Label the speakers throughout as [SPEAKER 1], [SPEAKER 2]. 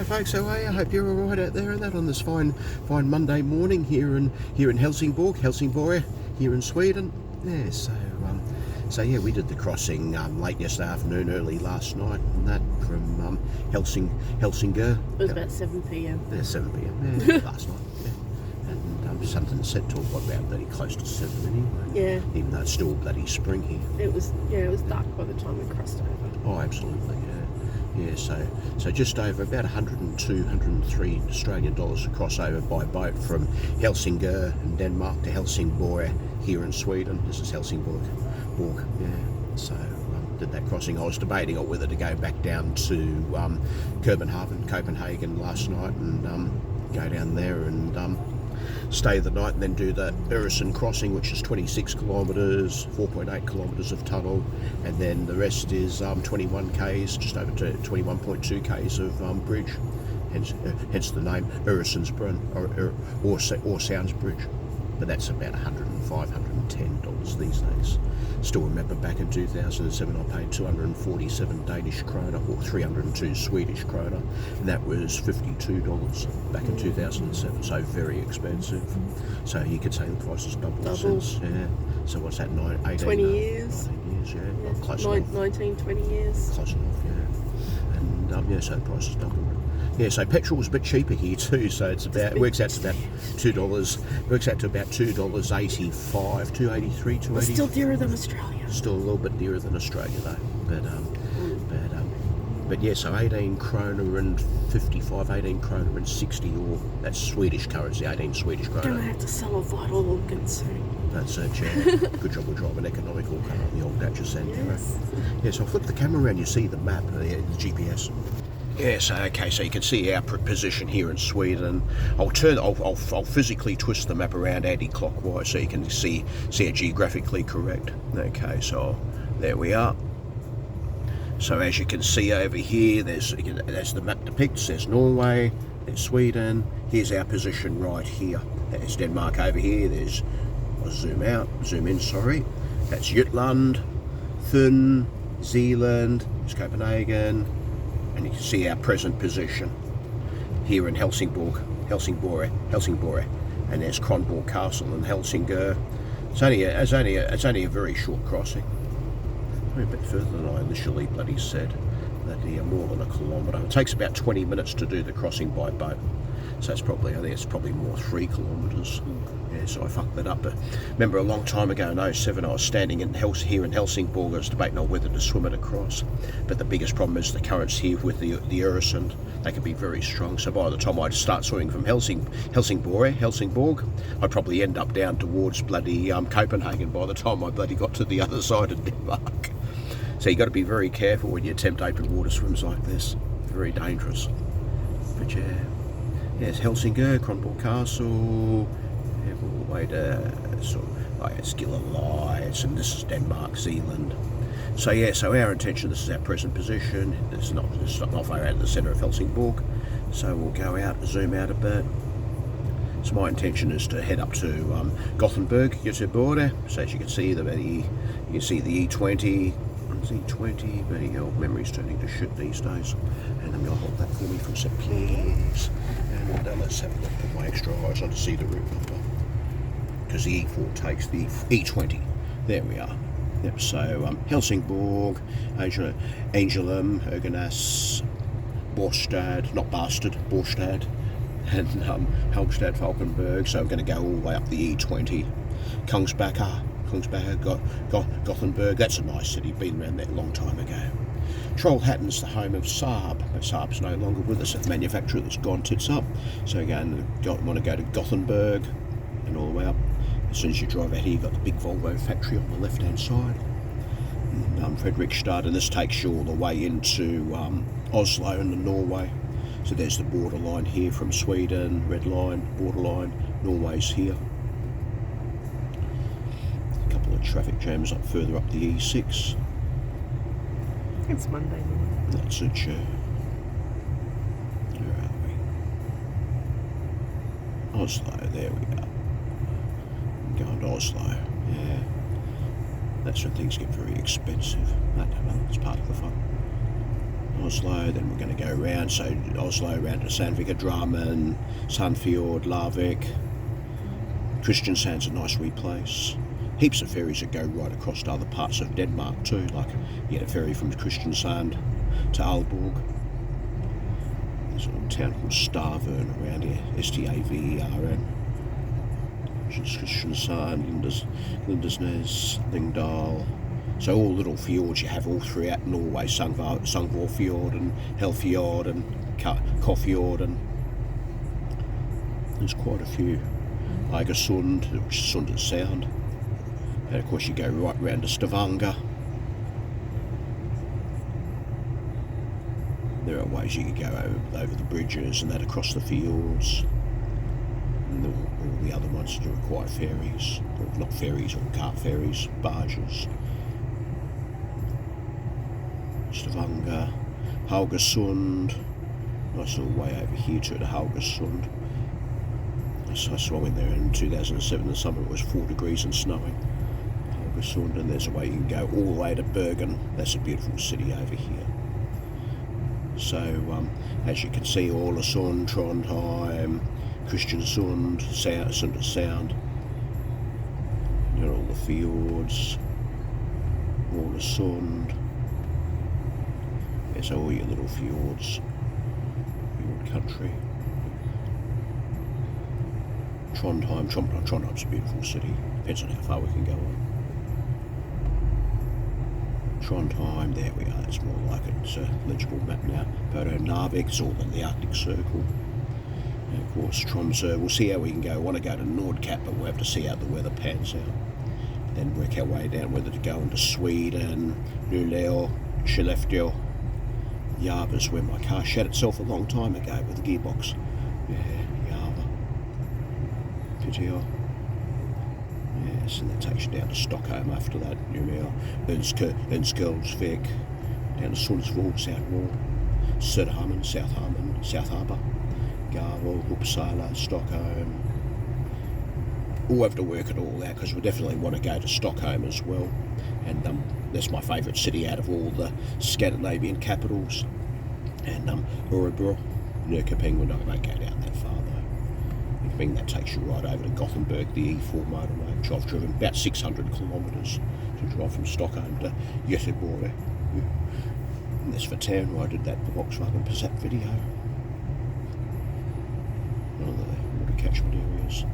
[SPEAKER 1] folks, how are you? I hope you're all right out there and that on this fine Monday morning here in Helsingborg, here in Sweden. Yeah, so yeah, we did the crossing late yesterday afternoon, early last night, and that from Helsingborg.
[SPEAKER 2] It was about 7 p.m.
[SPEAKER 1] Yeah, 7 p.m. Yeah, last night. Yeah. And something said to about bloody close to 7 anyway.
[SPEAKER 2] Yeah.
[SPEAKER 1] Even though it's still bloody spring here.
[SPEAKER 2] It was dark by the time we crossed over.
[SPEAKER 1] Oh, absolutely, yeah. Yeah, so just over about 102, 103 Australian dollars to cross over by boat from Helsingborg in Denmark to Helsingborg here in Sweden. This is Helsingborg. Yeah. So did that crossing. I was debating on whether to go back down to Copenhagen last night and go down there and stay the night and then do the Øresund crossing, which is 26 kilometres, 4.8 kilometres of tunnel, and then the rest is 21 k's, just over 21.2 k's of bridge, hence the name Øresundsbron or Sounds Bridge. But that's about $105, $110 these days. Still remember back in 2007 I paid 247 Danish kroner or 302 Swedish kroner, and that was $52 back in 2007, so very expensive. So you could say the price has doubled since. Yeah. So what's that, 18,
[SPEAKER 2] 20 years?
[SPEAKER 1] 19 years, yeah. Well, close enough.
[SPEAKER 2] 19, 20 years.
[SPEAKER 1] Close enough, yeah. And so the price has doubled. Yeah, so petrol was a bit cheaper here too, so works out to about $2. Works out to about $2.85, $2.83, $2.80.
[SPEAKER 2] It's still dearer than Australia.
[SPEAKER 1] Still a little bit dearer than Australia though, but yeah, so 18 kroner and 55, 18 kroner and 60, or that's Swedish currency, 18 Swedish kroner.
[SPEAKER 2] Gonna have to sell a vital organ soon.
[SPEAKER 1] That's it, yeah. Good job we're driving economical car, the old Dutch said.
[SPEAKER 2] Yes.
[SPEAKER 1] Yeah, so I'll flip the camera around, you see the map, the GPS. Yeah, so you can see our position here in Sweden. I'll physically twist the map around anti-clockwise so you can see it geographically correct. Okay, so there we are. So as you can see over here, there's the map depicts. There's Norway, there's Sweden. Here's our position right here. There's Denmark over here. I'll zoom in. Sorry. That's Jutland, Fyn, Zealand. There's Copenhagen. And you can see our present position here in Helsingborg, and there's Kronborg Castle in Helsingborg. It's only a very short crossing, a bit further than I initially bloody said. That more than a kilometre. It takes about 20 minutes to do the crossing by boat, so I think it's probably more 3 kilometres. Yeah, so I fucked that up. But remember a long time ago in 07, I was standing here in Helsingborg. I was debating on whether to swim it across. But the biggest problem is the currents here with the Øresund. They can be very strong. So by the time I'd start swimming from Helsingborg, I'd probably end up down towards bloody Copenhagen by the time I bloody got to the other side of Denmark. So you got to be very careful when you attempt open water swims like this. Very dangerous. But yeah, it's Helsingborg, Kronborg Castle. All the way to Skillalai, and this is Denmark, Zealand. So yeah, so our intention, this is our present position. It's not far out of the centre of Helsingborg. So we'll go out, zoom out a bit. So my intention is to head up to Gothenburg, Göteborg. So as you can see, you can see the E20. But your old memory's turning to shit these days. And then you'll hold that for me for a sec, please. And let's have a look. Put my extra eyes on to see the route number. Because the E4 takes the E20. There we are. Yep, so Helsingborg, Angelum, Höganäs, Båstad, and Halmstad, Falkenberg. So I'm going to go all the way up the E20. Kungsbacka, Gothenburg. That's a nice city, been around there a long time ago. Trollhättan's the home of Saab, but Saab's no longer with us, a manufacturer that's gone tits up. So again, want to go to Gothenburg and all the way up. As soon as you drive out here, you've got the big Volvo factory on the left-hand side. Fredrikstad, and this takes you all the way into Oslo and Norway. So there's the borderline here from Sweden, red line, borderline, Norway's here. A couple of traffic jams up further up the E6.
[SPEAKER 2] It's Monday morning.
[SPEAKER 1] That's it, yeah. Where are we? Oslo, there we are. Going to Oslo, yeah. That's when things get very expensive. No, it's part of the fun. Oslo, then we're going to go around, so Oslo around to Sandvika, Drammen, Sandfjord, Larvik. Kristiansand's a nice wee place. Heaps of ferries that go right across to other parts of Denmark too, like you get a ferry from Kristiansand to Aalborg. There's a little town called Stavern around here, Stavern. Kristiansand, Lindesnes, Lyngdal. So all little fjords you have all throughout Norway, Sungvorfjord and Helfjord and Kofjord, and there's quite a few. Eigersund, which is Sundet Sound. And of course you go right round to Stavanger. There are ways you can go over the bridges and that across the fjords. And all the other ones do require ferries, or not ferries, or cart ferries, barges. Stavanger, Haugesund, nice little way over here to Haugesund. I swam in there in 2007 in the summer, it was 4 degrees and snowing. Haugesund, and there's a way you can go all the way to Bergen. That's a beautiful city over here. So as you can see, Ålesund, Trondheim, Kristiansund, Sundet Sound. You got all the fjords, Ålesund. There's all your little fjords, fjord country. Trondheim's a beautiful city. Depends on how far we can go on. Trondheim, there we are. It's more like it. It's a legible map now. Bodo Narvik, it's all in the Arctic Circle. And of course, Tromsø. We'll see how we can go. I want to go to Nordkapp, but we'll have to see how the weather pans out. Then work our way down whether to go into Sweden, Luleå, Skellefteå. Järva's where my car shat itself a long time ago with the gearbox. Yeah, Järva. Piteå. Yes, and that takes you down to Stockholm after that. Luleå, Enskoldsvik, down to Sundsvall, South Wall, Söderhamn, South Harbour, Garvel, Uppsala, Stockholm. We'll have to work it all out because we definitely want to go to Stockholm as well. And that's my favourite city out of all the Scandinavian capitals. And Örebro, Nyköping, we won't go down that far though. Nyköping, that takes you right over to Gothenburg, the E4 motorway, which I've driven about 600 kilometres to drive from Stockholm to Göteborg. And that's for town where I did that Volkswagen Passat video. One of the water catchment areas.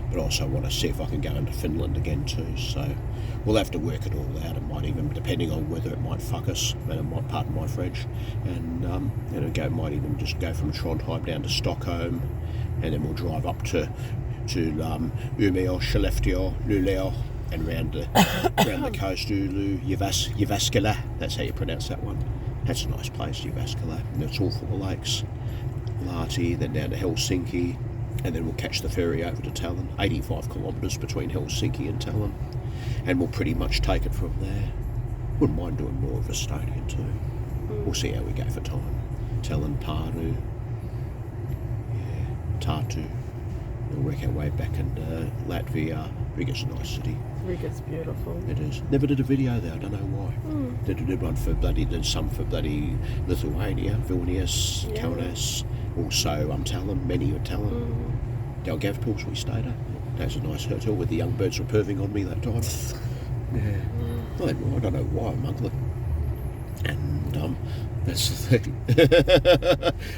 [SPEAKER 1] But also want to see if I can go into Finland again too, so we'll have to work it all out. It might even, depending on whether it might fuck us, and it might, pardon my French, and might even just go from Trondheim down to Stockholm, and then we'll drive up to Umeå, Skellefteå, Luleå, and round the coast, Oulu, Jyväskylä, that's how you pronounce that one. That's a nice place, Jyväskylä, and it's all full of lakes. Lahti, then down to Helsinki, and then we'll catch the ferry over to Tallinn, 85 kilometres between Helsinki and Tallinn, and we'll pretty much take it from there. Wouldn't mind doing more of Estonia too. We'll see how we go for time. Tallinn, Pärnu, Tartu. We'll work our way back into Latvia. Riga's a nice city.
[SPEAKER 2] Riga's beautiful.
[SPEAKER 1] It is. Never did a video there, I don't know why. Did one for did some for bloody Lithuania, Vilnius, Kaunas. Also, Tallinn, many of Tallinn. Daugavpils we stayed at. That was a nice hotel where the young birds were perving on me that time. Yeah. I don't know why I'm ugly. And that's the thing.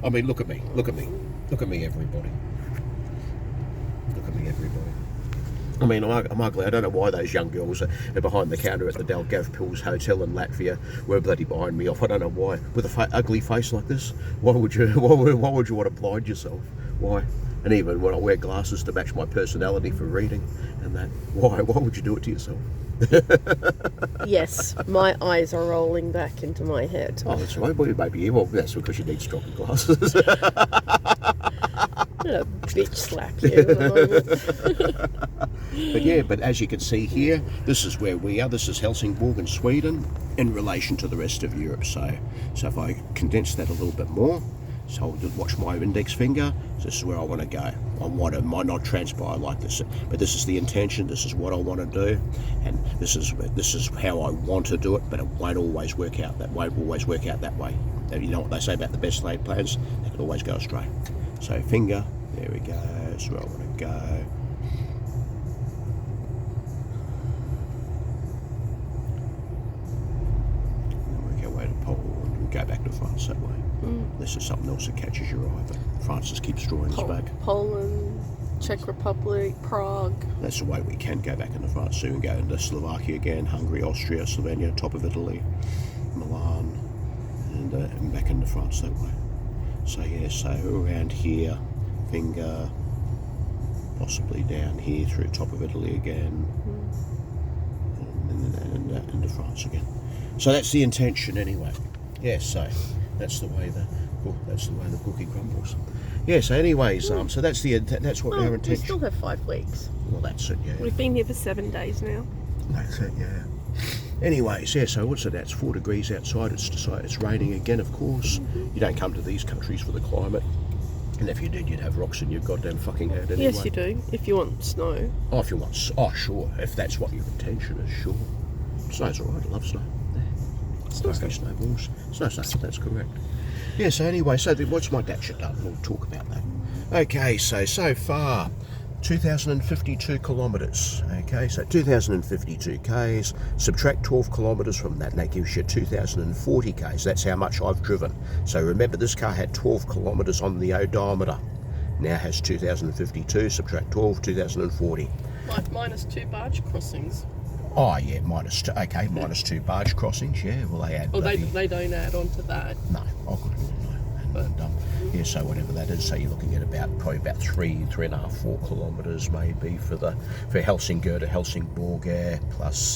[SPEAKER 1] I mean, look at me, everybody. Look at me, everybody. I mean, I'm ugly. I don't know why those young girls are behind the counter at the Daugavpils Hotel in Latvia were bloody behind me off. I don't know why. With a ugly face like this, why would you want to blind yourself? Why? And even when I wear glasses to match my personality for reading and that, why would you do it to yourself?
[SPEAKER 2] Yes, my eyes are rolling back into my head.
[SPEAKER 1] Oh, that's right. Well, maybe that's because you need stronger glasses.
[SPEAKER 2] I'm gonna bitch slap you at the moment.
[SPEAKER 1] But as you can see here, this is where we are. This is Helsingborg in Sweden in relation to the rest of Europe. So if I condense that a little bit more, So I'll watch my index finger. This is where I want to go. It might not transpire like this, but this is the intention. This is what I want to do, and this is how I want to do it. But it won't always work out. That won't always work out that way. You know what they say about the best laid plans? They can always go astray. So finger, there we go. That's where I want to go. Go back to France that way. Unless there's something else that catches your eye, but France just keeps drawing us back.
[SPEAKER 2] Poland, Czech Republic, Prague.
[SPEAKER 1] That's the way we can go back into France. So we go into Slovakia again, Hungary, Austria, Slovenia, top of Italy, Milan, and back into France that way. So yeah, so around here, finger, possibly down here through top of Italy again, and into France again. So that's the intention anyway. Yeah, so that's the way the cookie crumbles. Yeah. So, anyways, so that's what our intention.
[SPEAKER 2] We still have 5 weeks.
[SPEAKER 1] Well, that's it. Yeah.
[SPEAKER 2] We've been here for 7 days now.
[SPEAKER 1] That's it. Yeah. Anyways, yeah. So what's it? That's 4 degrees outside. It's raining again. Of course, you don't come to these countries for the climate. And if you did, you'd have rocks in your goddamn fucking head anyway.
[SPEAKER 2] Yes, you do. If you want snow.
[SPEAKER 1] Oh, if you want. Oh, sure. If that's what your intention is, sure. Snow's alright. I love snow. Snowballs. Snow, that's correct. Yeah, so anyway, so what's my dat shit done? We'll talk about that. Okay, so far, 2,052 kilometres. Okay, so 2,052 k's, subtract 12 kilometres from that, and that gives you 2,040 k's. That's how much I've driven. So remember, this car had 12 kilometres on the odometer. Now has 2,052, subtract 12, 2,040.
[SPEAKER 2] Like minus 2 barge crossings.
[SPEAKER 1] Oh yeah, minus 2 barge crossings. Yeah, well they add.
[SPEAKER 2] Oh, they don't add on to that.
[SPEAKER 1] No, oh good lord, no. And yeah, so whatever that is, so you're looking at probably about 3.5, 4 kilometres maybe for Helsingborg to Helsingborg, plus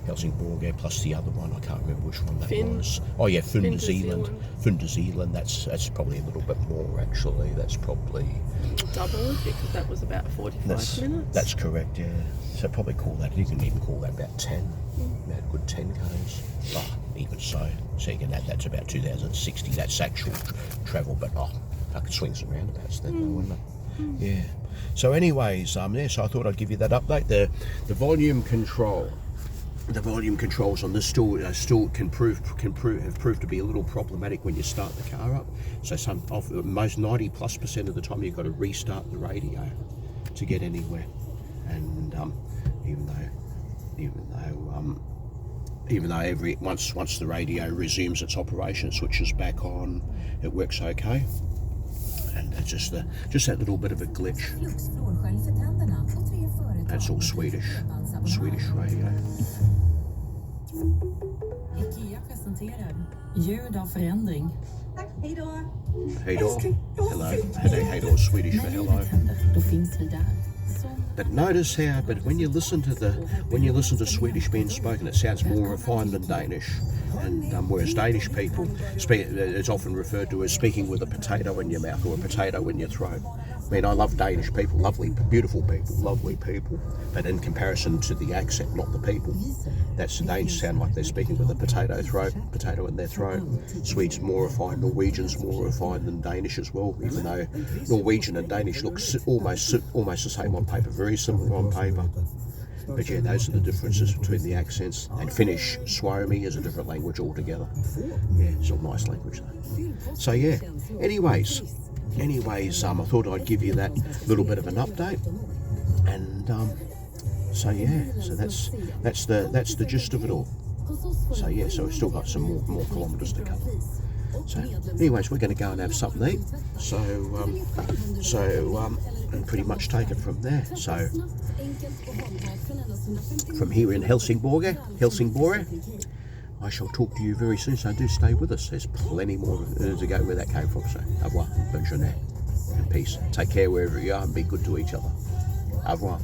[SPEAKER 1] Helsingborg plus the other one. I can't remember which one that was. Oh yeah, Fyn to Zealand. Fyn to Zealand. That's probably a little bit more actually. That's probably
[SPEAKER 2] double because that was about 45 minutes.
[SPEAKER 1] That's correct. Yeah. So probably call that. You can even call that about 10. About good 10 k's. But even so you can add that's about 2,060. That's actual travel, but fucking swings and roundabouts then, wouldn't it? Yeah. So anyways, so I thought I'd give you that update. The volume control. The volume controls on this still have proved to be a little problematic when you start the car up. So most 90+% of the time you've got to restart the radio to get anywhere. And even though once the radio resumes its operation, it switches back on, it works okay. And it's just that little bit of a glitch. That's all Swedish radio.
[SPEAKER 3] IKEA presenterar ljud av förändring. Tack, hej då.
[SPEAKER 1] Hej då. Hello. Hej då, Swedish for hello.
[SPEAKER 3] Då finns vi där.
[SPEAKER 1] But notice how, when you listen to Swedish being spoken, it sounds more refined than Danish. And whereas Danish people it's often referred to as speaking with a potato in your mouth or a potato in your throat. I mean, I love Danish people, lovely, beautiful people, lovely people. But in comparison to the accent, not the people, the Danes sound like they're speaking with a potato in their throat. Swedes more refined, Norwegians more refined than Danish as well, even though Norwegian and Danish look almost the same on paper, very similar on paper. But yeah, those are the differences between the accents. And Finnish, Suomi is a different language altogether. Yeah, it's a nice language though. So yeah, anyways, I thought I'd give you that little bit of an update. And so yeah, so that's the gist of it all. So yeah, so we've still got some more kilometres to cover. So anyways, we're going to go and have something to eat. And pretty much take it from there. So from here in Helsingborg, I shall talk to you very soon. So do stay with us. There's plenty more to go where that came from. So au revoir, bonne journée, and peace. Take care wherever you are and be good to each other. Au revoir.